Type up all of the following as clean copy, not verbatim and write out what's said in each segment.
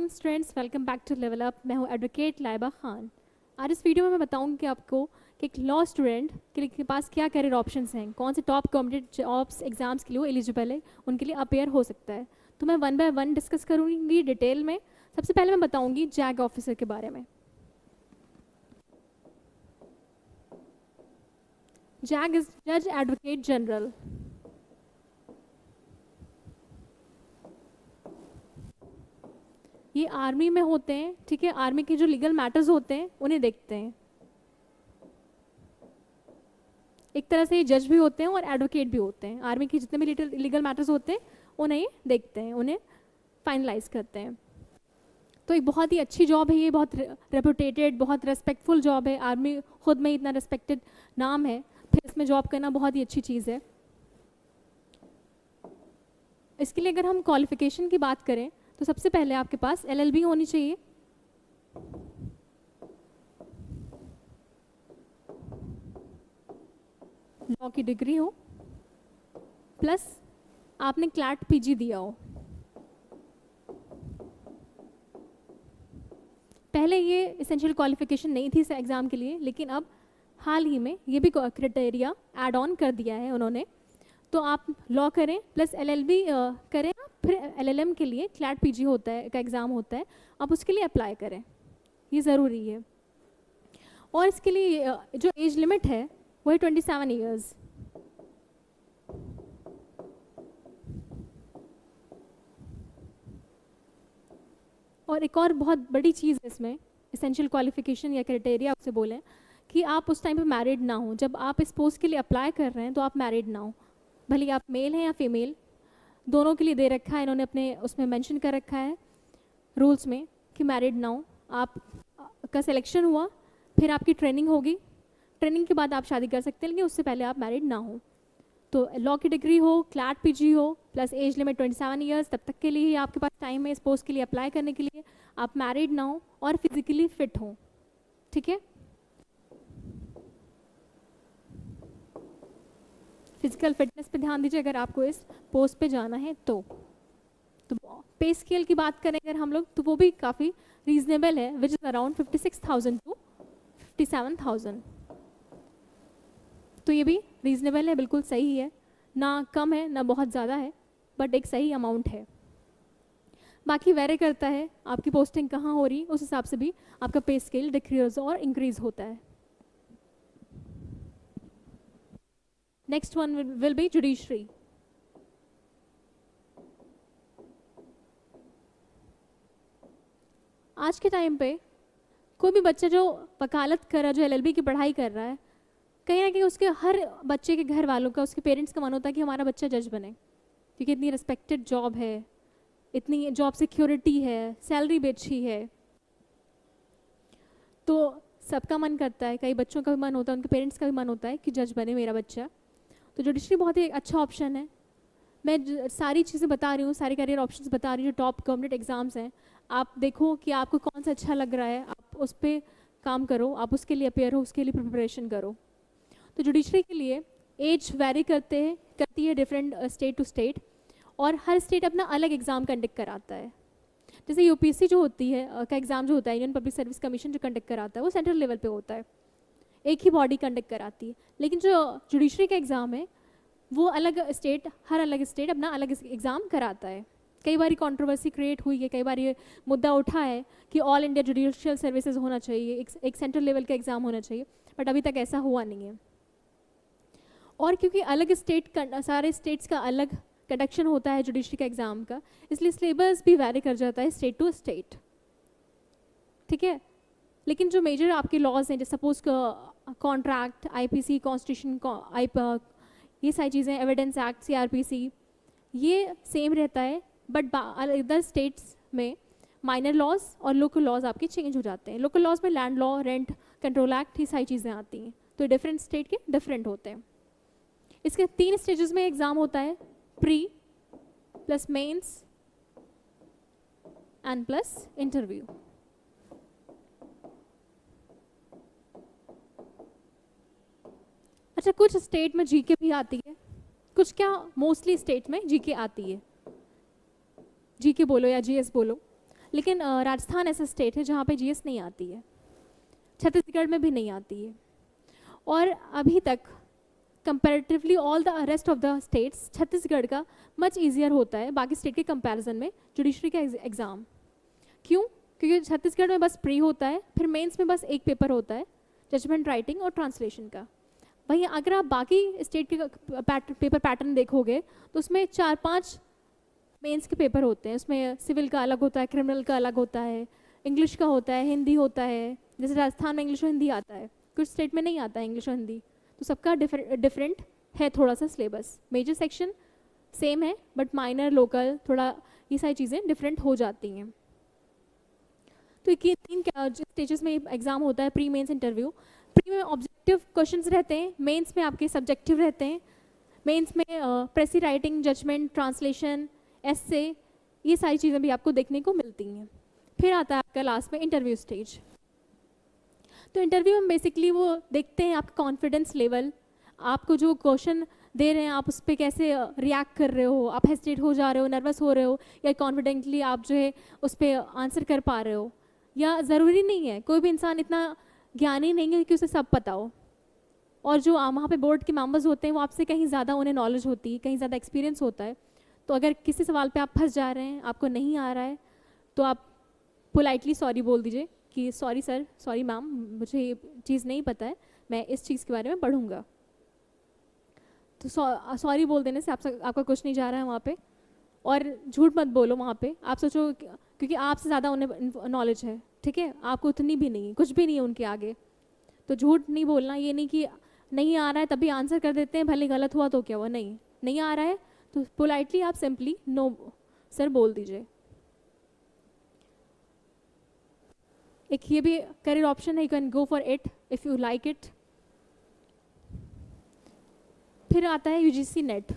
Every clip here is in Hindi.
Morning students, welcome back to Level Up. मैं हूँ एडवोकेट लाइबा खान। आज इस वीडियो में मैं बताऊंगी कि आपको कि एक लॉ स्टूडेंट के पास क्या करियर ऑप्शंस हैं, कौन से टॉप कॉम्पिटेटिव जॉब्स एग्जाम्स के लिए वो एलिजिबल है, उनके लिए अपेयर हो सकता है। तो मैं वन बाय वन डिस्कस करूँगी डिटेल में। सबसे पहले मैं बताऊँगी जैग ऑफिसर के बारे में। जैग इज जज एडवोकेट जनरल। ये आर्मी में होते हैं, ठीक है। आर्मी के जो लीगल मैटर्स होते हैं उन्हें देखते हैं। एक तरह से ये जज भी होते हैं और एडवोकेट भी होते हैं। आर्मी के जितने भी लीगल मैटर्स होते हैं उन्हें ये देखते हैं, उन्हें फाइनलाइज करते हैं। तो एक बहुत ही अच्छी जॉब है ये, बहुत रेपुटेटेड, बहुत रेस्पेक्टफुल जॉब है। आर्मी खुद में इतना रेस्पेक्टेड नाम है, फिर इसमें जॉब करना बहुत ही अच्छी चीज़ है। इसके लिए अगर हम क्वालिफिकेशन की बात करें तो सबसे पहले आपके पास LLB होनी चाहिए। लॉ की डिग्री हो, प्लस आपने क्लैट PG दिया हो। पहले ये इसेंशियल क्वालिफिकेशन नहीं थी इस एग्ज़ाम के लिए, लेकिन अब हाल ही में ये भी क्राइटेरिया ऐड ऑन कर दिया है उन्होंने। तो आप लॉ करें प्लस LLB करें, फिर LLM के लिए क्लैट PG होता है का एग्ज़ाम होता है, आप उसके लिए अप्लाई करें, ये ज़रूरी है। और इसके लिए जो एज लिमिट है वो है 27 ईयर्स। और एक और बहुत बड़ी चीज़ है इसमें, इसेंशियल क्वालिफिकेशन या क्राइटेरिया उसे बोलें, कि आप उस टाइम पे मैरिड ना हो। जब आप इस पोस्ट के लिए अप्लाई कर रहे हैं तो आप मैरिड ना हो, भले आप मेल हैं या फीमेल, दोनों के लिए दे रखा है इन्होंने, अपने उसमें मेंशन कर रखा है रूल्स में कि मैरिड ना हो। आप का सिलेक्शन हुआ, फिर आपकी ट्रेनिंग होगी, ट्रेनिंग के बाद आप शादी कर सकते हैं, लेकिन उससे पहले आप मैरिड ना हो। तो लॉ की डिग्री हो, क्लैट PG हो, प्लस एज लिमिट 27 ईयर्स, तब तक के लिए ही आपके पास टाइम है इस पोस्ट के लिए अप्लाई करने के लिए। आप मैरिड ना हो और फिजिकली फिट हो, ठीक है। फिजिकल फिटनेस पे ध्यान दीजिए अगर आपको इस पोस्ट पे जाना है तो पे स्केल की बात करें अगर हम लोग, तो वो भी काफ़ी रीजनेबल है, विच इज़ अराउंड 56,000 टू 57,000। तो ये भी रीजनेबल है, बिल्कुल सही है, ना कम है ना बहुत ज़्यादा है, बट एक सही अमाउंट है। बाकी वेरी करता है आपकी पोस्टिंग कहाँ हो रही, उस हिसाब से भी आपका पे स्केल डिक्रीज और इंक्रीज होता है। Next one will be judiciary. आज के टाइम पे कोई भी बच्चा जो वकालत कर रहा है, जो LLB की पढ़ाई कर रहा है, कहीं ना कहीं उसके हर बच्चे के घर वालों का, उसके पेरेंट्स का मन होता है कि हमारा बच्चा जज बने, क्योंकि इतनी रिस्पेक्टेड जॉब है, इतनी जॉब सिक्योरिटी है, सैलरी भी अच्छी है। तो सबका मन करता है, कई बच्चों का भी मन होता है, उनके पेरेंट्स का भी मन होता है कि जज बने मेरा बच्चा। तो जुडिशरी बहुत ही अच्छा ऑप्शन है। मैं सारी चीज़ें बता रही हूँ, सारे करियर ऑप्शंस बता रही हूँ जो टॉप गवर्नमेंट एग्जाम्स हैं। आप देखो कि आपको कौन सा अच्छा लग रहा है, आप उस पर काम करो, आप उसके लिए अपेयर हो, उसके लिए प्रिपरेशन करो। तो जुडिशरी के लिए एज वेरी करती है डिफरेंट स्टेट टू स्टेट, और हर स्टेट अपना अलग एग्ज़ाम कंडक्ट कराता है। जैसे UPSC जो होती है का एग्ज़ाम जो होता है, इंडियन पब्लिक सर्विस कमीशन जो कंडक्ट कराता है, वो सेंट्रल लेवल पे होता है, एक ही बॉडी कंडक्ट कराती है। लेकिन जो जुडिशरी का एग्ज़ाम है वो हर अलग स्टेट अपना अलग एग्ज़ाम कराता है। कई बार कंट्रोवर्सी क्रिएट हुई है, कई बार ये मुद्दा उठा है कि ऑल इंडिया जुडिशियल सर्विसेज होना चाहिए, एक सेंट्रल लेवल का एग्ज़ाम होना चाहिए, बट अभी तक ऐसा हुआ नहीं है। और क्योंकि अलग सारे स्टेट्स का अलग कंडक्शन होता है जुडिशरी का एग्ज़ाम का, इसलिए सिलेबस भी वैरी कर जाता है स्टेट टू स्टेट, ठीक है। लेकिन जो मेजर आपके लॉज हैं, जैसे सपोज कॉन्ट्रैक्ट, IPC, कॉन्स्टिट्यूशन, ये सारी चीज़ें, एविडेंस एक्ट, CRPC, ये सेम रहता है, बट अदर स्टेट्स में माइनर लॉज और लोकल लॉज आपके चेंज हो जाते हैं। लोकल लॉज में land law, rent control act, ये सारी चीज़ें आती हैं, तो डिफरेंट स्टेट के डिफरेंट होते हैं। इसके 3 स्टेजेस में एग्ज़ाम होता है, pre plus mains and plus interview. अच्छा, कुछ स्टेट में GK भी आती है, कुछ क्या मोस्टली स्टेट में GK आती है, GK बोलो या GS बोलो। लेकिन राजस्थान ऐसा स्टेट है जहाँ पे जीएस नहीं आती है, छत्तीसगढ़ में भी नहीं आती है। और अभी तक comparatively all the rest of the states Chhattisgarh का मच ईजियर होता है बाकी स्टेट के कंपैरिजन में जुडिशरी का एग्ज़ाम। क्यों? क्योंकि छत्तीसगढ़ में बस प्री होता है, फिर मेंस में बस एक पेपर होता है जजमेंट राइटिंग और ट्रांसलेशन का। वहीं अगर आप बाकी स्टेट के पेपर पैटर्न देखोगे तो उसमें 4-5 मेंस के पेपर होते हैं। उसमें सिविल का अलग होता है, क्रिमिनल का अलग होता है, इंग्लिश का होता है, हिंदी होता है। जैसे राजस्थान में इंग्लिश और हिंदी आता है, कुछ स्टेट में नहीं आता है इंग्लिश और हिंदी, तो सबका डिफरेंट है थोड़ा सा सिलेबस। मेजर सेक्शन सेम है बट माइनर लोकल थोड़ा ये सारी चीज़ें डिफरेंट हो जाती हैं। तो ये 3 स्टेजेस में एग्ज़ाम होता है, प्री मेंस इंटरव्यू। प्री में ऑब्जेक्टिव क्वेश्चंस रहते हैं, मेंस में आपके सब्जेक्टिव रहते हैं। मेंस में प्रेसी राइटिंग, जजमेंट, ट्रांसलेशन, एस्से, ये सारी चीज़ें भी आपको देखने को मिलती हैं। फिर आता है आपका लास्ट में इंटरव्यू स्टेज। तो इंटरव्यू में बेसिकली वो देखते हैं आपका कॉन्फिडेंस लेवल, आपको जो क्वेश्चन दे रहे हैं आप उस पर कैसे रिएक्ट कर रहे हो, आप हेजिटेट हो जा रहे हो, नर्वस हो रहे हो, या कॉन्फिडेंटली आप जो है उस पर आंसर कर पा रहे हो। या ज़रूरी नहीं है, कोई भी इंसान इतना ज्ञानी नहीं है कि उसे सब पता हो, और जो वहाँ पे बोर्ड के मेंबर्स होते हैं वो आपसे कहीं ज़्यादा उन्हें नॉलेज होती है, कहीं ज़्यादा एक्सपीरियंस होता है। तो अगर किसी सवाल पे आप फंस जा रहे हैं, आपको नहीं आ रहा है, तो आप पोलाइटली सॉरी बोल दीजिए कि सॉरी सर, सॉरी मैम, मुझे ये चीज़ नहीं पता है, मैं इस चीज़ के बारे में पढ़ूंगा। तो सॉरी बोल देने से आपका कुछ नहीं जा रहा है वहाँ पे। और झूठ मत बोलो वहाँ पे, आप सोचो क्योंकि आपसे ज़्यादा उन्हें नॉलेज है, ठीक है, आपको उतनी भी नहीं, कुछ भी नहीं है उनके आगे। तो झूठ नहीं बोलना, ये नहीं कि नहीं आ रहा है तभी आंसर कर देते हैं, भले गलत हुआ तो क्या हुआ, नहीं आ रहा है तो पोलाइटली आप सिंपली नो सर बोल दीजिए। एक ये भी करियर ऑप्शन है, you can go for it if you like it. फिर आता है UGC NET.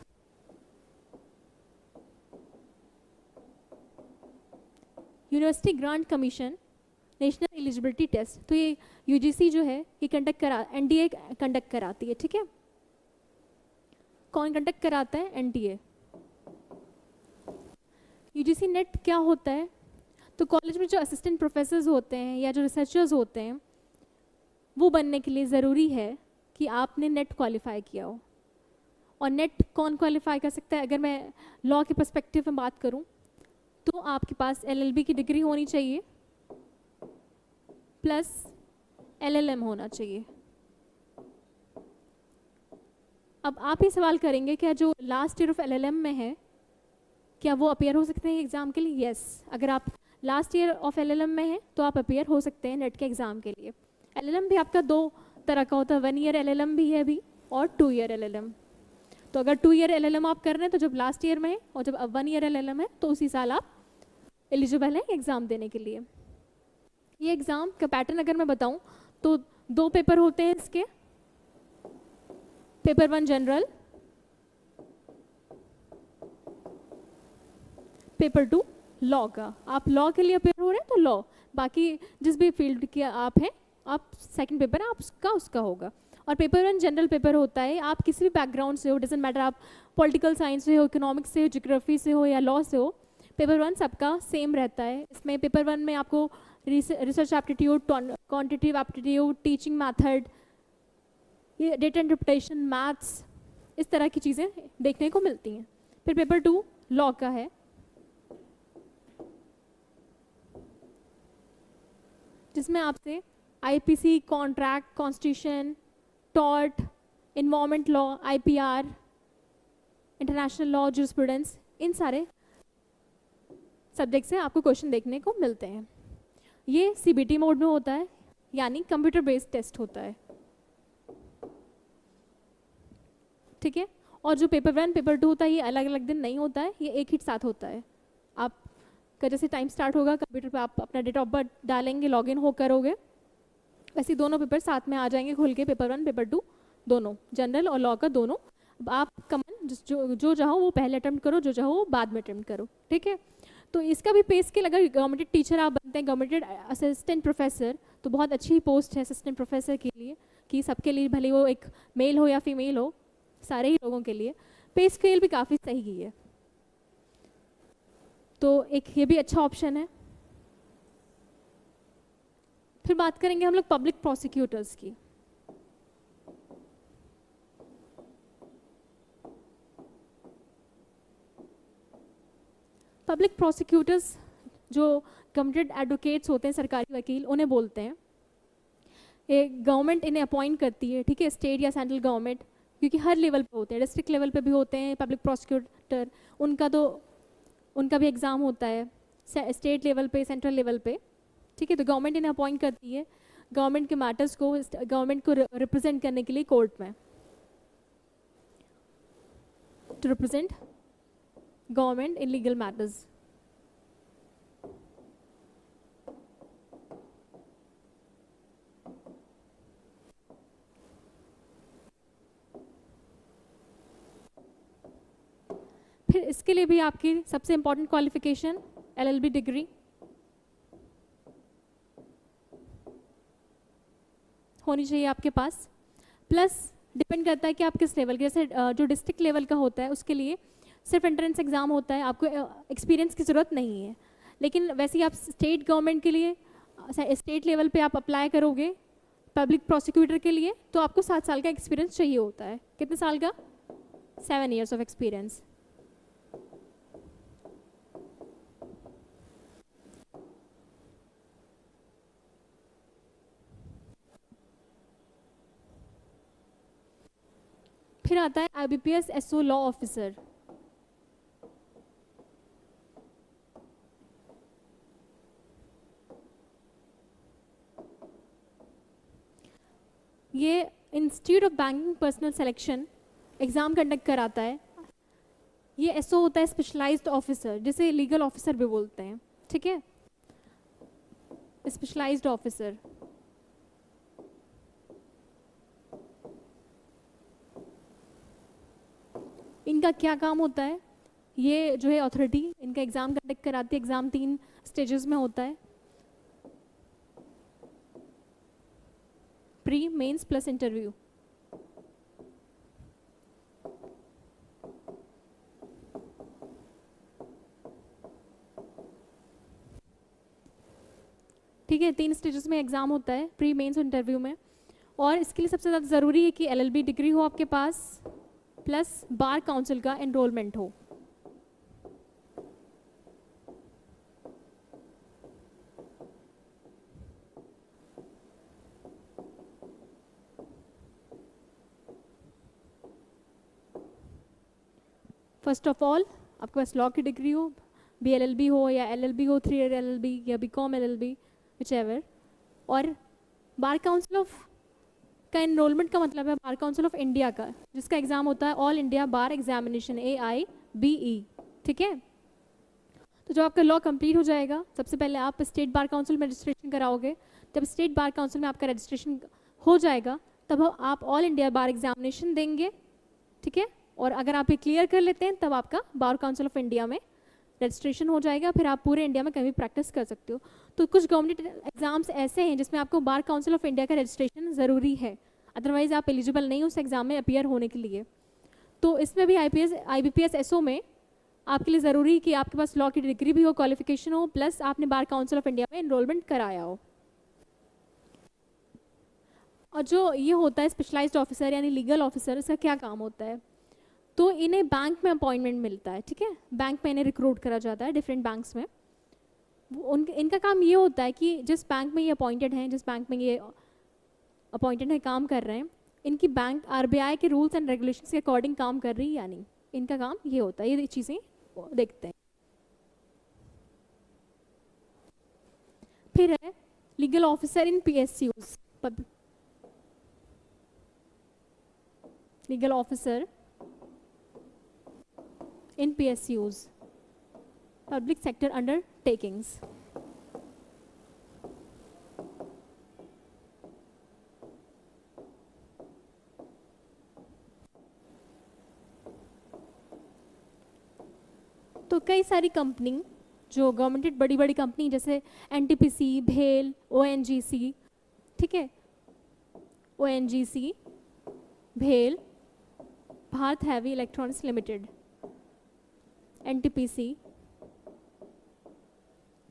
University Grants Commission National Eligibility Test. तो ये यूजीसी जो है ये एनडीए कंडक्ट कराती है, ठीक है। कौन कंडक्ट कराता है? एनडीए। यूजीसी नेट क्या होता है? तो कॉलेज में जो असिस्टेंट प्रोफेसर्स होते हैं या जो रिसर्चर्स होते हैं, वो बनने के लिए ज़रूरी है कि आपने नेट क्वालिफाई किया हो। और नेट कौन क्वालिफाई कर सकता है? अगर मैं लॉ के पर्सपेक्टिव में बात करूं तो आपके पास एलएलबी की डिग्री होनी चाहिए प्लस एलएलएम होना चाहिए। अब आप ये सवाल करेंगे क्या जो लास्ट ईयर ऑफ एलएलएम में है क्या वो अपेयर हो सकते हैं एग्ज़ाम के लिए? यस, अगर आप लास्ट ईयर ऑफ एलएलएम में हैं तो आप अपेयर हो सकते हैं नेट के एग्ज़ाम के लिए। एलएलएम भी आपका 2 तरह का होता है, 1 ईयर एलएलएम भी है अभी और 2 ईयर एलएलएम। तो अगर 2 ईयर एलएलएम आप कर रहे हैं तो जब लास्ट ईयर में है, और जब 1 ईयर एलएलएम है तो उसी साल आप एलिजिबल हैं एग्ज़ाम देने के लिए। ये एग्ज़ाम का पैटर्न अगर मैं बताऊं तो 2 पेपर होते हैं इसके। पेपर 1 जनरल, पेपर 2 लॉ का। आप लॉ के लिए अपेयर हो रहे हैं तो लॉ, बाकी जिस भी फील्ड के आप हैं आप सेकंड पेपर है आप उसका होगा। और पेपर 1 जनरल पेपर होता है, आप किसी भी बैकग्राउंड से हो, डजेंट मैटर आप पॉलिटिकल साइंस से हो, इकोनॉमिक्स से हो, ज्योग्राफी से हो या लॉ से हो, पेपर 1 सबका सेम रहता है। इसमें पेपर 1 में आपको research aptitude, quantitative aptitude, teaching method, ये डेटा इंटरप्रिटेशन, मैथ्स, इस तरह की चीज़ें देखने को मिलती हैं। फिर पेपर 2 लॉ का है, जिसमें आपसे IPC, contract, constitution, tort, environment law, IPR, international law, jurisprudence, इन सारे सब्जेक्ट से आपको क्वेश्चन देखने को मिलते हैं। ये सीबीटी मोड में होता है, यानी कंप्यूटर बेस्ड टेस्ट होता है, ठीक है। और जो पेपर 1 पेपर 2 होता है ये अलग अलग दिन नहीं होता है, ये एक ही साथ होता है। आपका जैसे टाइम स्टार्ट होगा कंप्यूटर पे आप अपना डेट ऑफ बर्थ डालेंगे, लॉगिन हो करोगे, वैसे दोनों पेपर साथ में आ जाएंगे खुल के, पेपर 1 पेपर 2 दोनों, जनरल और लॉ का दोनों। अब आप कमन जो चाहो वो पहले अटेम्प्ट करो, जो चाहो वो बाद में अटेम्प्ट करो, ठीक है। तो इसका भी पे स्केल, अगर गवर्नमेंट टीचर आप बनते हैं, गवर्नमेंट असिस्टेंट प्रोफेसर, तो बहुत अच्छी पोस्ट है असिस्टेंट प्रोफेसर के लिए, कि सबके लिए, भले वो एक मेल हो या फीमेल हो, सारे ही लोगों के लिए पे स्केल भी काफ़ी सही है। तो एक ये भी अच्छा ऑप्शन है। फिर बात करेंगे हम लोग पब्लिक प्रोसिक्यूटर्स की। पब्लिक प्रोसिक्यूटर्स जो गवर्नमेंट एडवोकेट्स होते हैं, सरकारी वकील, उन्हें बोलते हैं। ये गवर्नमेंट इन्हें अपॉइंट करती है, ठीक है, स्टेट या सेंट्रल गवर्नमेंट, क्योंकि हर लेवल पे होते हैं, डिस्ट्रिक्ट लेवल पे भी होते हैं पब्लिक प्रोसिक्यूटर, उनका भी एग्ज़ाम होता है, स्टेट लेवल पे, सेंट्रल लेवल पे, ठीक है। तो गवर्नमेंट इन्हें अपॉइंट करती है गवर्नमेंट के मैटर्स को, गवर्नमेंट को रिप्रेजेंट करने के लिए कोर्ट में, to represent government in legal matters. फिर इसके लिए भी आपकी सबसे इंपॉर्टेंट क्वालिफिकेशन LLB डिग्री होनी चाहिए आपके पास। प्लस डिपेंड करता है कि आप किस लेवल के, जैसे जो डिस्ट्रिक्ट लेवल का होता है उसके लिए सिर्फ एंट्रेंस एग्ज़ाम होता है, आपको एक्सपीरियंस की ज़रूरत नहीं है। लेकिन वैसे ही आप स्टेट गवर्नमेंट के लिए, स्टेट लेवल पे आप अप्लाई करोगे पब्लिक प्रोसिक्यूटर के लिए, तो आपको 7 साल का एक्सपीरियंस चाहिए होता है। कितने साल का? 7 years ऑफ एक्सपीरियंस। फिर आता है IBPS SO लॉ ऑफिसर। ये institute of banking personal selection exam conduct कराता है। ये SO होता है स्पेशलाइज्ड ऑफिसर, जिसे लीगल ऑफिसर भी बोलते हैं, ठीक है, स्पेशलाइज्ड ऑफिसर। इनका क्या काम होता है? ये जो है अथॉरिटी इनका एग्ज़ाम कंडक्ट कराती है। एग्ज़ाम 3 स्टेजेस में होता है, प्री, मेंस प्लस इंटरव्यू। ठीक है, 3 स्टेजेस में एग्ज़ाम होता है, प्री, मेंस और इंटरव्यू में। और इसके लिए सबसे ज़्यादा ज़रूरी है कि LLB डिग्री हो आपके पास, प्लस बार काउंसिल का एनरोलमेंट हो। फर्स्ट ऑफ ऑल आपके पास लॉ की डिग्री हो, BLLB हो या LLB हो, 3 year LLB या BCom LLB, whichever। और बार काउंसिल ऑफ का एनरोलमेंट का मतलब है बार काउंसिल ऑफ इंडिया का, जिसका एग्ज़ाम होता है ऑल इंडिया बार एग्जामिनेशन, AIBE, ठीक है। तो जब आपका लॉ कंप्लीट हो जाएगा, सबसे पहले आप स्टेट बार काउंसिल में रजिस्ट्रेशन कराओगे। जब स्टेट बार काउंसिल में आपका रजिस्ट्रेशन हो जाएगा, तब आप ऑल इंडिया बार एग्जामिनेशन देंगे, ठीक है। और अगर आप ये क्लियर कर लेते हैं, तब आपका बार काउंसिल ऑफ इंडिया में रजिस्ट्रेशन हो जाएगा। फिर आप पूरे इंडिया में कहीं भी प्रैक्टिस कर सकते हो। तो कुछ गवर्नमेंट एग्जाम्स ऐसे हैं जिसमें आपको बार काउंसिल ऑफ इंडिया का रजिस्ट्रेशन ज़रूरी है, अदरवाइज आप एलिजिबल नहीं उस एग्ज़ाम में अपीयर होने के लिए। तो इसमें भी IBPS SO में आपके लिए ज़रूरी है कि आपके पास लॉ की डिग्री भी हो, क्वालिफिकेशन हो, प्लस आपने बार काउंसिल ऑफ इंडिया में एनरोलमेंट कराया हो। और जो ये होता है स्पेशलाइज्ड ऑफिसर यानी लीगल ऑफिसर, इसका क्या काम होता है? तो इन्हें बैंक में अपॉइंटमेंट मिलता है, ठीक है, बैंक में इन्हें रिक्रूट करा जाता है डिफरेंट बैंक्स में। इनका काम ये होता है कि जिस बैंक में ये अपॉइंटेड हैं, जिस बैंक में ये अपॉइंटेड है, काम कर रहे हैं, इनकी बैंक RBI के रूल्स एंड रेगुलेशंस के अकॉर्डिंग काम कर रही है या नहीं, इनका काम ये होता है। ये चीज़ें देखते हैं। फिर है legal officer in PSUs, legal officer in PSUs, public sector undertakings। तो कई सारी कंपनी जो गवर्नमेंट बड़ी बड़ी कंपनी जैसे NTPC, भेल, ONGC, ठीक है, ONGC, भेल, Bharat heavy electronics limited, NTPC,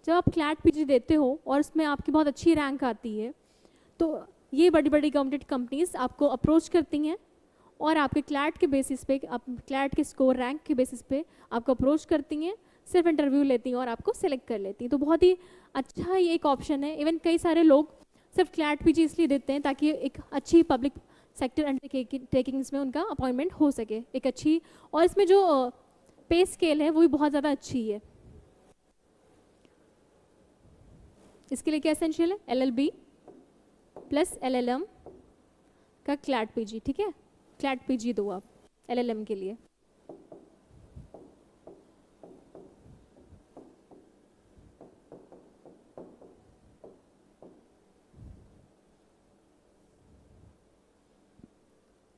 जब आप क्लैट पीजी देते हो और उसमें आपकी बहुत अच्छी रैंक आती है, तो ये बड़ी बड़ी गवर्नमेंट कंपनीज आपको अप्रोच करती हैं और आपके क्लैट के बेसिस पे, आप क्लैट के स्कोर रैंक के बेसिस पे आपको अप्रोच करती हैं, सिर्फ इंटरव्यू लेती हैं और आपको सिलेक्ट कर लेती हैं। तो बहुत ही अच्छा ये एक ऑप्शन है। इवन कई सारे लोग सिर्फ क्लैट पीजी इसलिए देते हैं ताकि एक अच्छी पब्लिक सेक्टर अंडरटेकिंग्स में उनका अपॉइंटमेंट हो सके, एक अच्छी, और इसमें जो पे स्केल है वो भी बहुत ज़्यादा अच्छी है। इसके लिए क्या एसेंशियल है? LLB प्लस LLM का क्लैट पीजी, ठीक है? क्लैट पीजी दो आप LLM के लिए।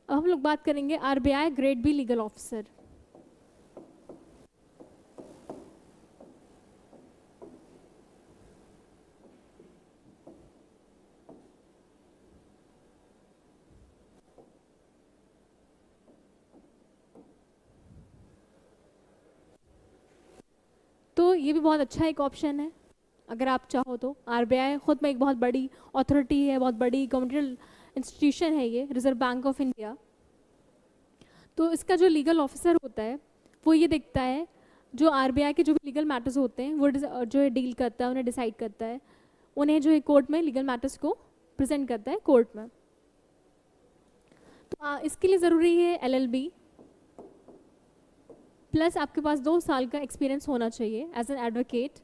अब हम लोग बात करेंगे RBI grade be legal officer. तो ये भी बहुत अच्छा एक ऑप्शन है अगर आप चाहो तो। RBI खुद में एक बहुत बड़ी अथॉरिटी है, बहुत बड़ी गवर्नमेंटल इंस्टीट्यूशन है ये, रिजर्व बैंक ऑफ इंडिया। तो इसका जो लीगल ऑफिसर होता है वो ये देखता है जो RBI के जो भी लीगल मैटर्स होते हैं वो जो है डील करता है, उन्हें डिसाइड करता है, उन्हें जो है कोर्ट में लीगल मैटर्स को प्रेजेंट करता है कोर्ट में। तो इसके लिए ज़रूरी है LLB प्लस आपके पास 2 साल का एक्सपीरियंस होना चाहिए एज एन एडवोकेट।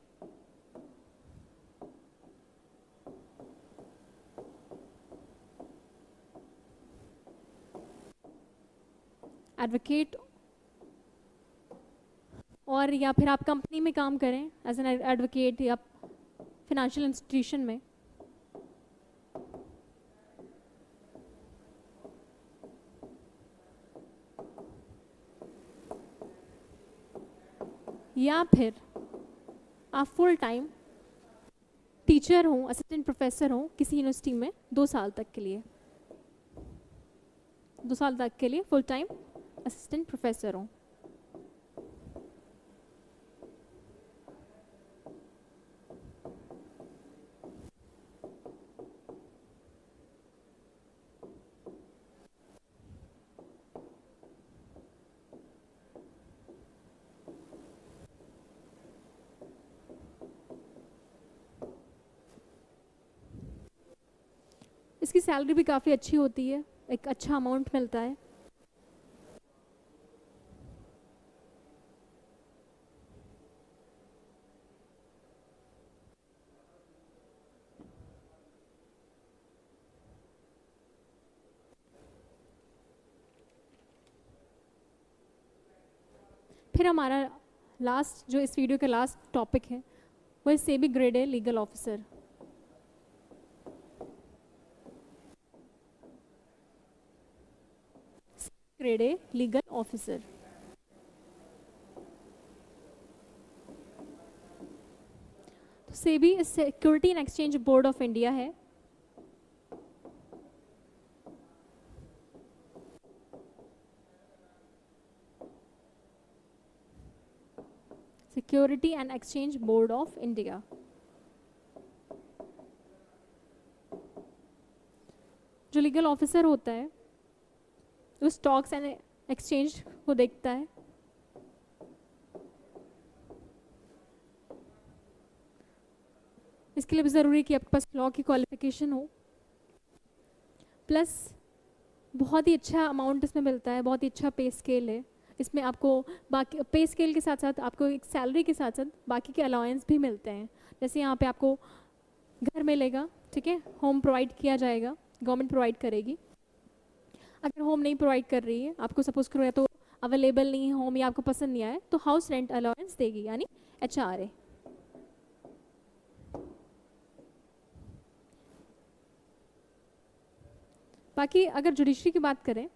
एडवोकेट, और या फिर आप कंपनी में काम करें एज एन एडवोकेट या फिनेंशियल इंस्टीट्यूशन में। या फिर आप फुल टाइम टीचर हों, असिस्टेंट प्रोफेसर हों किसी यूनिवर्सिटी में 2 साल तक के लिए, 2 साल तक के लिए फुल टाइम असिस्टेंट प्रोफेसर हों। इसकी सैलरी भी काफ़ी अच्छी होती है, एक अच्छा अमाउंट मिलता है। फिर हमारा लास्ट, जो इस वीडियो का लास्ट टॉपिक है, वो है SEBI grade A legal officer. Grade A legal officer, तो SEBI security and exchange board of India है। Security and exchange board of India. जो लीगल ऑफिसर होता है वो स्टॉक्स एंड एक्सचेंज को देखता है। इसके लिए भी ज़रूरी है कि आपके पास लॉ की क्वालिफिकेशन हो, प्लस बहुत ही अच्छा अमाउंट इसमें मिलता है, बहुत ही अच्छा पे स्केल है। इसमें आपको बाकी पे स्केल के साथ साथ आपको एक सैलरी के साथ साथ बाकी के अलाउंस भी मिलते हैं। जैसे यहाँ पे आपको घर मिलेगा, ठीक है, होम प्रोवाइड किया जाएगा, गवर्नमेंट प्रोवाइड करेगी। अगर होम नहीं प्रोवाइड कर रही है, आपको सपोज करो या तो अवेलेबल नहीं है होम या आपको पसंद नहीं आया, तो हाउस रेंट अलाउंस देगी, यानी HRA। बाकी अगर जुडिशरी की बात करें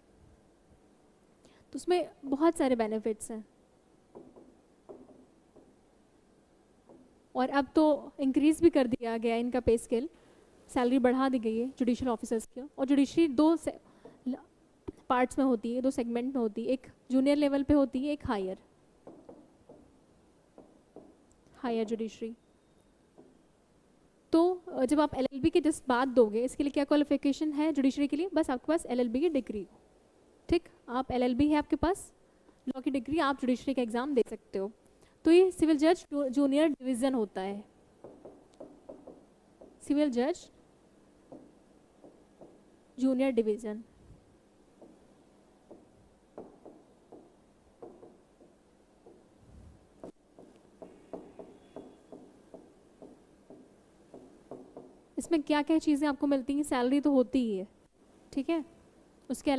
तो उसमें बहुत सारे बेनिफिट्स हैं, और अब तो इंक्रीज भी कर दिया गया इनका पे स्केल, सैलरी बढ़ा दी गई है जुडिशियल ऑफिसर्स की। और जुडिशरी 2 पार्ट्स में होती है, 2 सेगमेंट में होती है, एक जूनियर लेवल पे होती है, एक हायर जुडिशरी। तो जब आप LLB के जस्ट बाद दोगे, इसके लिए क्या क्वालिफिकेशन है जुडिशरी के लिए? बस आपके पास LLB की डिग्री, ठीक, आप LLB है आपके पास, लॉ की डिग्री, आप जुडिशरी का एग्ज़ाम दे सकते हो। तो ये सिविल जज जूनियर डिवीज़न होता है, सिविल जज जूनियर डिवीज़न। इसमें क्या क्या चीज़ें आपको मिलती हैं? सैलरी तो होती ही है, ठीक है, उसके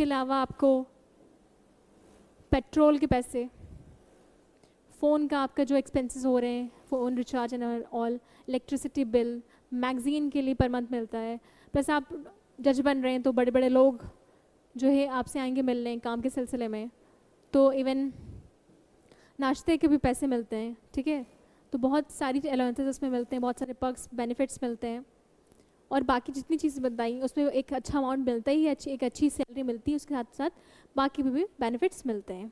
अलावा आपको पेट्रोल के पैसे, फ़ोन का आपका जो एक्सपेंसेस हो रहे हैं, phone recharge and all, electricity bill, magazine के लिए पर मंथ मिलता है। प्लस आप जज बन रहे हैं तो बड़े बड़े लोग जो है आपसे आएंगे मिलने काम के सिलसिले में, तो इवन नाश्ते के भी पैसे मिलते हैं, ठीक है। तो बहुत सारी अलाउंसेस उसमें मिलते हैं, बहुत सारे पर्क्स बेनिफिट्स मिलते हैं, और बाकी जितनी चीज़ें बताई उसमें एक अच्छा अमाउंट मिलता ही है, एक अच्छी सैलरी मिलती है, उसके साथ साथ बाकी भी बेनिफिट्स मिलते हैं।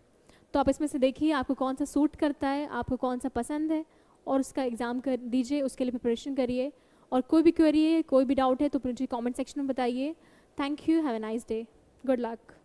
तो आप इसमें से देखिए आपको कौन सा सूट करता है, आपको कौन सा पसंद है, और उसका एग्ज़ाम कर दीजिए, उसके लिए प्रिपरेशन करिए। और कोई भी क्वेरी है, कोई भी डाउट है तो मुझे कमेंट सेक्शन में बताइए। Thank you, have a nice day, good luck.